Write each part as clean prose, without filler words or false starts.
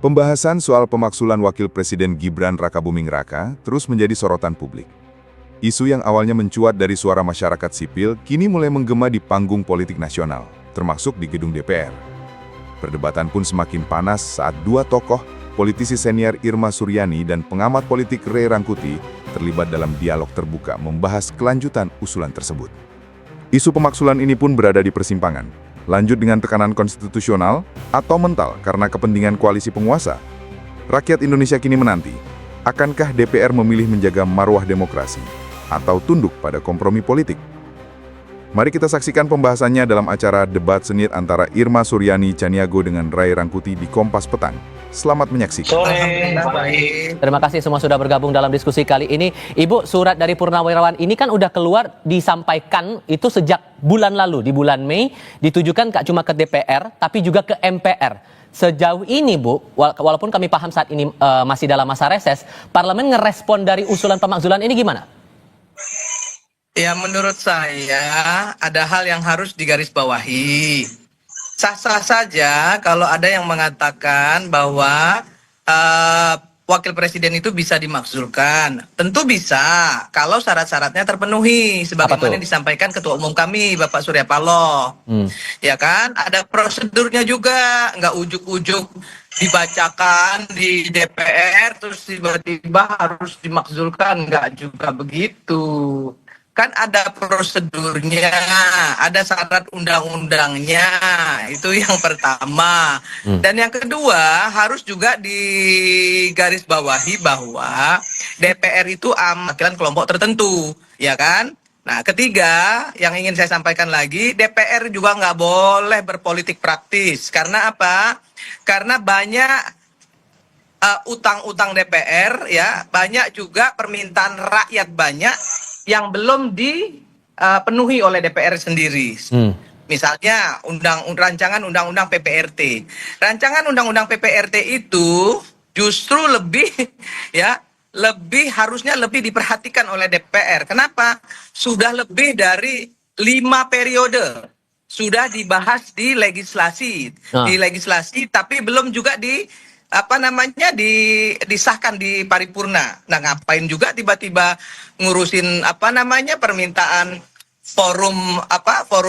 Pembahasan soal pemakzulan Wakil Presiden Gibran Rakabuming Raka terus menjadi sorotan publik. Isu yang awalnya mencuat dari suara masyarakat sipil kini mulai menggema di panggung politik nasional, termasuk di gedung DPR. Perdebatan pun semakin panas saat dua tokoh, politisi senior Irma Suryani dan pengamat politik Ray Rangkuti, terlibat dalam dialog terbuka membahas kelanjutan usulan tersebut. Isu pemakzulan ini pun berada di persimpangan. Lanjut dengan tekanan konstitusional atau mental karena kepentingan koalisi penguasa. Rakyat Indonesia kini menanti, akankah DPR memilih menjaga marwah demokrasi atau tunduk pada kompromi politik? Mari kita saksikan pembahasannya dalam acara debat sengit antara Irma Suryani Chaniago dengan Ray Rangkuti di Kompas Petang. Selamat menyaksikan. Baik. Terima kasih semua sudah bergabung dalam diskusi kali ini. Ibu, surat dari Purnawirawan ini kan udah keluar disampaikan itu sejak bulan lalu, di bulan Mei, ditujukan gak cuma ke DPR, tapi juga ke MPR. Sejauh ini, Bu, walaupun kami paham saat ini masih dalam masa reses, Parlemen ngerespon dari usulan pemakzulan ini gimana? Ya, menurut saya ada hal yang harus digarisbawahi. Sah-sah saja kalau ada yang mengatakan bahwa wakil presiden itu bisa dimakzulkan. Tentu bisa kalau syarat-syaratnya terpenuhi sebagaimana disampaikan Ketua Umum kami Bapak Surya Paloh. Ya kan, ada prosedurnya juga, nggak ujuk-ujuk dibacakan di DPR terus tiba-tiba harus dimakzulkan, nggak juga begitu. Kan ada prosedurnya, ada syarat undang-undangnya, itu yang pertama. Dan yang kedua, harus juga digarisbawahi bahwa DPR itu mewakilkan kelompok tertentu, ya kan? Nah, ketiga, yang ingin saya sampaikan lagi, DPR juga nggak boleh berpolitik praktis. Karena apa? Karena banyak utang-utang DPR, ya, banyak juga permintaan rakyat banyak yang belum dipenuhi oleh DPR sendiri. Misalnya rancangan undang-undang PPRT. Rancangan undang-undang PPRT itu justru harusnya lebih diperhatikan oleh DPR. Kenapa? Sudah lebih dari 5 periode sudah dibahas di legislasi, tapi belum juga disahkan di paripurna. Nah, ngapain juga tiba-tiba ngurusin permintaan forum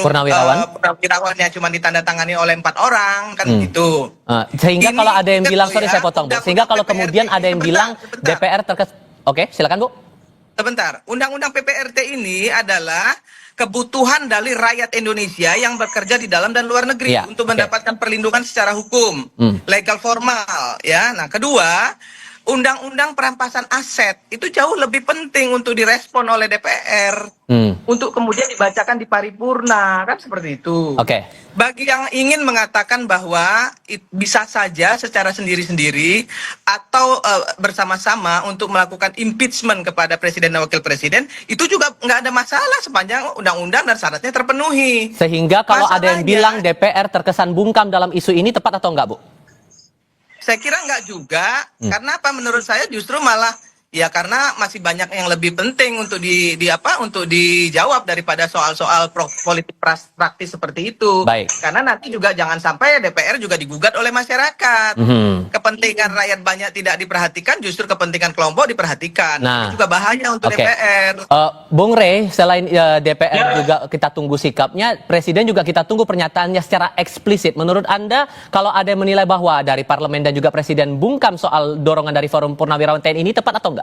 Purnawirawan yang cuma ditandatangani oleh 4 orang kan gitu. Sehingga Ini kalau ada yang bilang, sorry ya, saya potong, Bu. Sehingga kalau kemudian ada yang bilang DPR Oke, silakan, Bu. Sebentar, undang-undang PPRT ini adalah kebutuhan dari rakyat Indonesia yang bekerja di dalam dan luar negeri untuk mendapatkan perlindungan secara hukum, legal formal, ya. Nah, kedua, undang-undang perampasan aset itu jauh lebih penting untuk direspon oleh DPR, untuk kemudian dibacakan di paripurna, kan seperti itu. Bagi yang ingin mengatakan bahwa bisa saja secara sendiri-sendiri atau bersama-sama untuk melakukan impeachment kepada presiden dan wakil presiden, itu juga nggak ada masalah sepanjang undang-undang dan syaratnya terpenuhi. Sehingga kalau ada yang bilang DPR terkesan bungkam dalam isu ini, tepat atau enggak, Bu? Saya kira enggak juga. Karena apa? Menurut saya justru malah ya karena masih banyak yang lebih penting untuk untuk dijawab daripada soal-soal politik praktis seperti itu. Karena nanti juga jangan sampai DPR juga digugat oleh masyarakat. Kepentingan rakyat banyak tidak diperhatikan, justru kepentingan kelompok diperhatikan. Ini juga bahaya untuk DPR. Bung Rey, selain DPR juga kita tunggu sikapnya, Presiden juga kita tunggu pernyataannya secara eksplisit. Menurut Anda, kalau ada yang menilai bahwa dari Parlemen dan juga Presiden bungkam soal dorongan dari Forum Purnawirawan TNI ini, tepat atau enggak?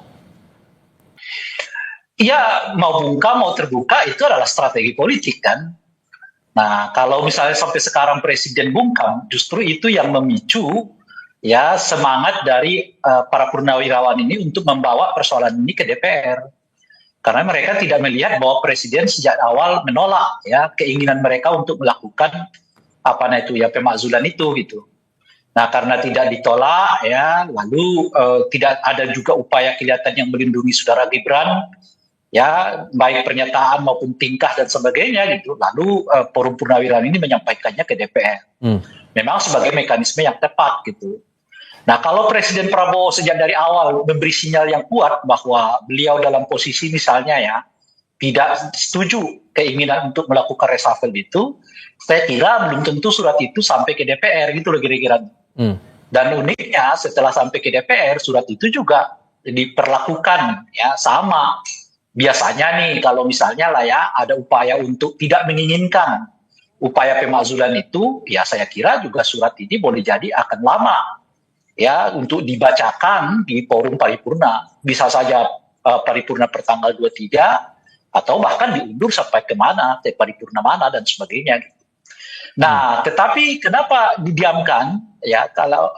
Ya, mau bungkam, mau terbuka, itu adalah strategi politik kan. Nah, kalau misalnya sampai sekarang Presiden bungkam, justru itu yang memicu ya semangat dari para purnawirawan ini untuk membawa persoalan ini ke DPR. Karena mereka tidak melihat bahwa Presiden sejak awal menolak ya keinginan mereka untuk melakukan pemakzulan itu gitu. Nah, karena tidak ditolak ya, lalu tidak ada juga upaya kelihatan yang melindungi saudara Gibran, ya baik pernyataan maupun tingkah dan sebagainya gitu. Lalu Forum Purnawirawan ini menyampaikannya ke DPR. Memang sebagai mekanisme yang tepat gitu. Nah, kalau Presiden Prabowo sejak dari awal memberi sinyal yang kuat bahwa beliau dalam posisi misalnya ya tidak setuju keinginan untuk melakukan reshuffle itu, saya kira belum tentu surat itu sampai ke DPR gitu loh kira-kira. Dan uniknya setelah sampai ke DPR, surat itu juga diperlakukan ya sama. Biasanya nih kalau misalnya lah ya ada upaya untuk tidak menginginkan upaya pemakzulan itu, ya saya kira juga surat ini boleh jadi akan lama ya untuk dibacakan di forum paripurna. Bisa saja paripurna pertanggal 23 atau bahkan diundur sampai kemana, ke paripurna mana dan sebagainya. Nah, tetapi kenapa didiamkan? Ya, kalau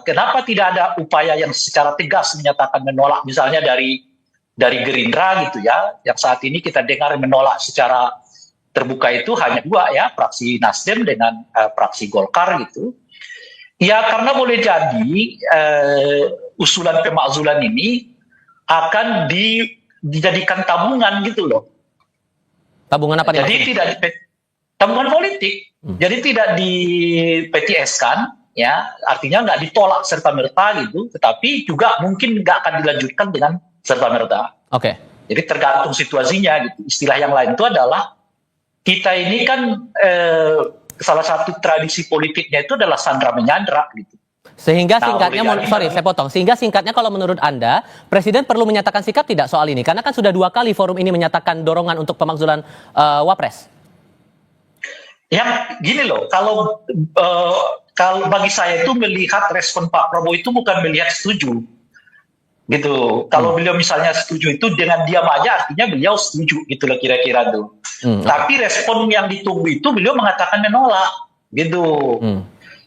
kenapa tidak ada upaya yang secara tegas menyatakan menolak, misalnya dari Gerindra gitu ya, yang saat ini kita dengar menolak secara terbuka itu hanya dua ya, fraksi Nasdem dengan fraksi Golkar gitu. Ya, karena boleh jadi usulan pemakzulan ini akan dijadikan tabungan gitu loh. Tabungan apa nih? Jadi tidak tabungan politik. Jadi tidak di PTS-kan, ya, artinya nggak ditolak serta-merta gitu, tetapi juga mungkin nggak akan dilanjutkan dengan serta-merta. Oke. Jadi tergantung situasinya gitu. Istilah yang lain itu adalah kita ini kan salah satu tradisi politiknya itu adalah sandra menyandra gitu. Sehingga Nah, singkatnya, saya potong. Sehingga singkatnya kalau menurut Anda, Presiden perlu menyatakan sikap tidak soal ini? Karena kan sudah 2 kali forum ini menyatakan dorongan untuk pemakzulan Wapres. Yang gini loh, kalau bagi saya itu melihat respon Pak Prabowo itu bukan melihat setuju, gitu. Kalau beliau misalnya setuju itu dengan diam aja artinya beliau setuju, gitu loh kira-kira tuh. Tapi respon yang ditunggu itu beliau mengatakan menolak, gitu.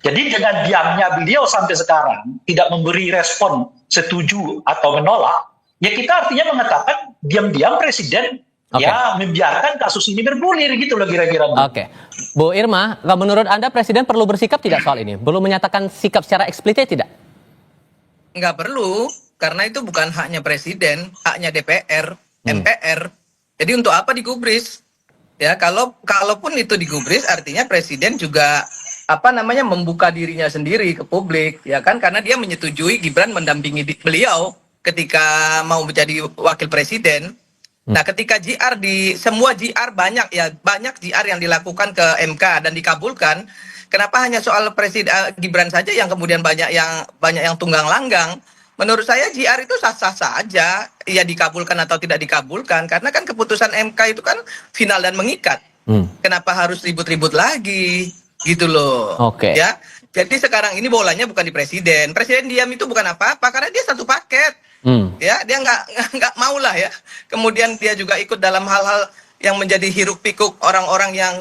Jadi dengan diamnya beliau sampai sekarang tidak memberi respon setuju atau menolak, ya kita artinya mengatakan diam-diam Presiden ya membiarkan kasus ini bergulir gitu loh kira-kira. Oke. Bu Irma, menurut Anda Presiden perlu bersikap tidak soal ini? Belum menyatakan sikap secara eksplisit tidak? Nggak perlu, karena itu bukan haknya Presiden, haknya DPR, MPR. Jadi untuk apa digubris? Ya, kalaupun itu digubris artinya Presiden juga membuka dirinya sendiri ke publik, ya kan, karena dia menyetujui Gibran mendampingi beliau ketika mau menjadi wakil presiden. Nah, ketika semua GR banyak GR yang dilakukan ke MK dan dikabulkan. Kenapa hanya soal Presiden Gibran saja yang kemudian banyak yang tunggang langgang? Menurut saya GR itu sah-sah saja, ya dikabulkan atau tidak dikabulkan, karena kan keputusan MK itu kan final dan mengikat. Kenapa harus ribut-ribut lagi? Gitu loh. Oke. Ya. Jadi sekarang ini bolanya bukan di Presiden. Presiden diam itu bukan apa-apa karena dia satu paket. Ya, dia nggak mau lah ya. Kemudian dia juga ikut dalam hal-hal yang menjadi hiruk pikuk orang-orang yang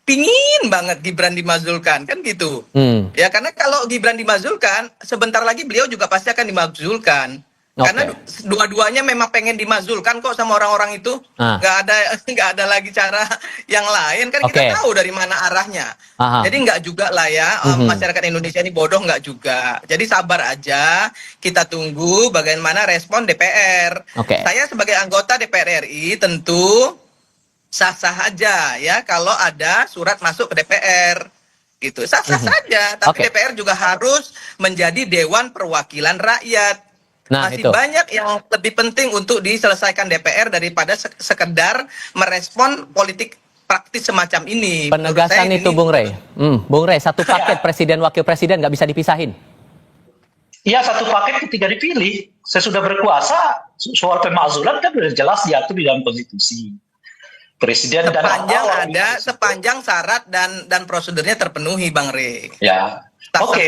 pingin banget Gibran dimazulkan, kan gitu. Ya, karena kalau Gibran dimazulkan, sebentar lagi beliau juga pasti akan dimazulkan. Karena dua-duanya memang pengen dimazulkan kok sama orang-orang itu. Nggak ada lagi cara yang lain, kan kita tahu dari mana arahnya. Jadi nggak juga lah ya, masyarakat Indonesia ini bodoh nggak juga. Jadi sabar aja, kita tunggu bagaimana respon DPR. Saya sebagai anggota DPR RI tentu sah-sah aja ya kalau ada surat masuk ke DPR. Gitu, sah-sah saja. Tapi DPR juga harus menjadi Dewan Perwakilan Rakyat. Masih banyak yang lebih penting untuk diselesaikan DPR daripada sekedar merespon politik praktis semacam ini. Penegasan itu Bung Rey. Bung Rey, satu paket presiden wakil presiden nggak bisa dipisahin. Iya, satu paket ketika dipilih. Sesudah berkuasa, soal pemakzulan kan sudah jelas diatur di dalam konstitusi. Presiden sepanjang syarat dan prosedurnya terpenuhi, Bang Rey. Ya. Oke.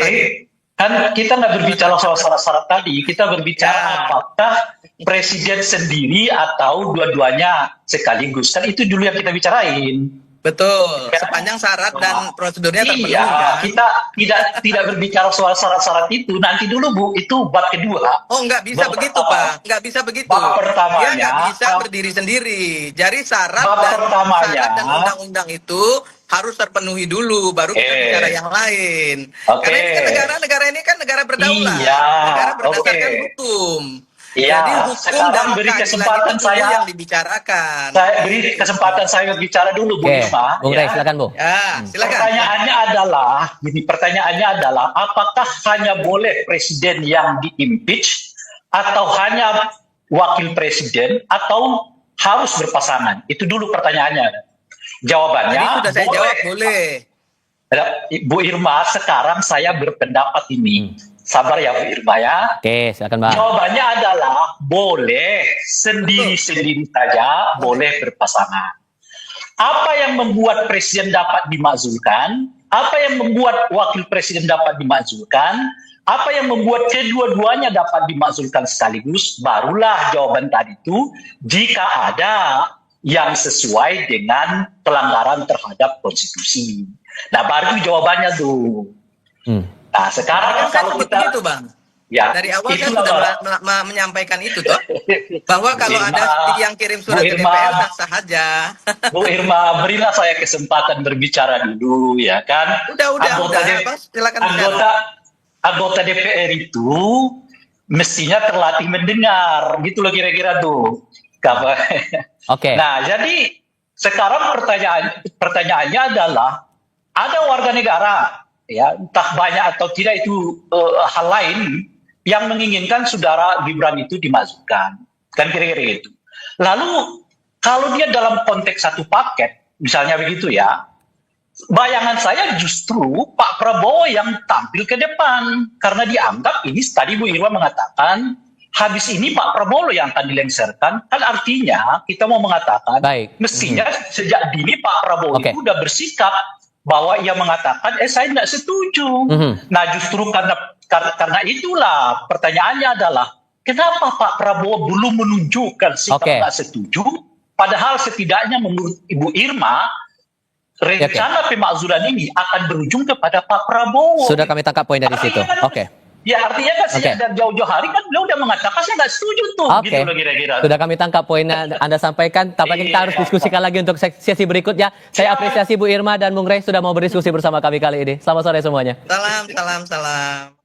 Kan kita nggak berbicara soal syarat-syarat tadi, kita berbicara apakah presiden sendiri atau dua-duanya sekaligus. Kan itu dulu yang kita bicarain. Betul, sepanjang syarat dan prosedurnya terpenuhi. Iya, kita tidak berbicara soal syarat-syarat itu. Nanti dulu Bu, itu bab kedua. Oh, nggak bisa begitu Pak, nggak bisa begitu. Bab pertamanya, dia nggak bisa berdiri sendiri. Jadi syarat dan undang-undang itu harus terpenuhi dulu, baru kita bicara yang lain. Karena ini kan negara ini kan negara berdaulat, negara berdasarkan hukum. Jadi hukum dan beri kesempatan saya yang dibicarakan. Saya beri kesempatan saya bicara dulu, Bu Irma. Bung Rey, silakan Bu. Ya, silakan. Pertanyaannya adalah, apakah hanya boleh presiden yang di-impeach atau hanya wakil presiden atau harus berpasangan? Itu dulu pertanyaannya. Jawabannya tadi sudah saya jawab boleh. Bu Irma, sekarang saya berpendapat ini. Sabar ya Bu Irma ya. Oke, silakan Bang. Jawabannya adalah boleh sendiri-sendiri saja, boleh berpasangan. Apa yang membuat presiden dapat dimakzulkan? Apa yang membuat wakil presiden dapat dimakzulkan? Apa yang membuat kedua-duanya dapat dimakzulkan sekaligus? Barulah jawaban tadi itu jika ada yang sesuai dengan pelanggaran terhadap konstitusi. Nah, baru jawabannya tuh. Nah, sekarang Kan kalau sebut kita begitu, Bang. ya Dari awal kan itulah, sudah menyampaikan itu toh, bahwa kalau Irma, ada yang kirim surat Bu ke Irma, DPR sah-sah aja. Bu Irma, berilah saya kesempatan berbicara dulu, ya kan? Udah, Bang, silakan bicara. Anggota DPR itu mestinya terlatih mendengar, gitu loh kira-kira tuh. Oke. Nah, jadi sekarang pertanyaannya adalah ada warga negara, ya entah banyak atau tidak itu hal lain yang menginginkan saudara Gibran itu dimasukkan, kan kira-kira gitu. Lalu kalau dia dalam konteks satu paket, misalnya begitu ya, bayangan saya justru Pak Prabowo yang tampil ke depan karena dianggap ini tadi Bu Irma mengatakan habis ini Pak Prabowo yang akan dilengsarkan, kan artinya kita mau mengatakan mestinya sejak dini Pak Prabowo itu udah bersikap bahwa ia mengatakan saya tidak setuju. Nah justru karena itulah pertanyaannya adalah kenapa Pak Prabowo belum menunjukkan sikap tidak setuju, padahal setidaknya menurut Ibu Irma rencana pemakzulan ini akan berujung kepada Pak Prabowo. Sudah kami tangkap poin dari situ. Ya artinya kan sejak dari jauh-jauh hari kan beliau udah mengatakan saya nggak setuju tuh. Gitu loh kira-kira. Sudah kami tangkap poin yang Anda sampaikan. Tampaknya kita harus diskusikan lagi untuk sesi berikutnya. Saya apresiasi Bu Irma dan Bung Rey sudah mau berdiskusi bersama kami kali ini. Selamat sore semuanya. Salam.